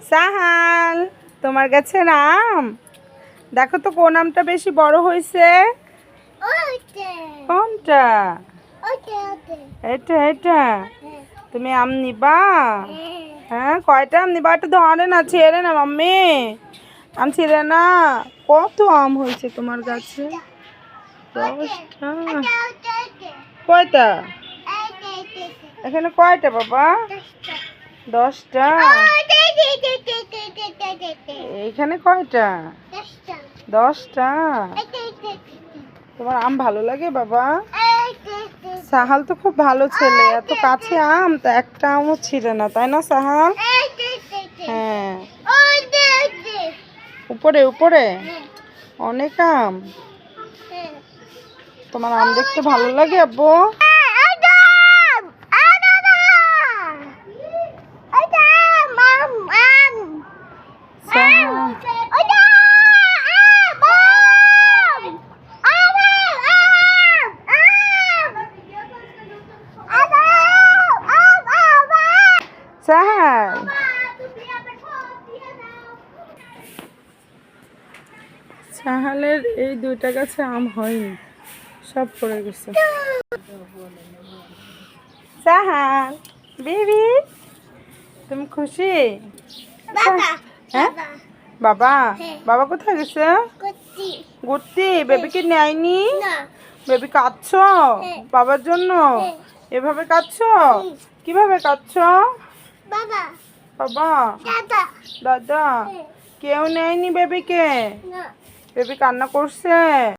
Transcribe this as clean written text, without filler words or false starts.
সাহাল, তোমার গাছের আম দেখো তো কোন আমটা বেশি বড় হয়েছে। কোনটা? এটা এটা। তুমি আম নিবা? হ্যাঁ, কয়টা আম নিবা? এটা ধরে না, ছেড়ে না মাম্মি, আম ছিঁড়ে না। কত আম হয়েছে তোমার গাছে? 10টা। কয়টা? এখানে কয়টা বাবা? 10টা। এখানে কয়টা? 10টা। তোমার আম ভালো লাগে বাবা? সাহাল তো খুব ভালো ছেলে, এত কাছে আম তো একটা আমও ছিঁড়ে না, তাই না সাহাল? হ্যাঁ, উপরে উপরে অনেক আম। তোমার আম দেখতে ভালো লাগে আব্বু? সাহাল, সাহালের এই 2টা গাছে আম হয়নি, সব পড়ে গেছে। সাহাল বেবি, তুমি খুশি? হ্যাঁ বাবা, বাবা কোথায় গেছে? ঘুরতে। বেবিকে নেয়নি? বেবি কাঁদছ বাবার জন্য? এভাবে কাঁদছ? কিভাবে কাঁদছ? বাবা, দাদা, কেউ নেয়নি বেবিকে? বেবি কান্না করছে।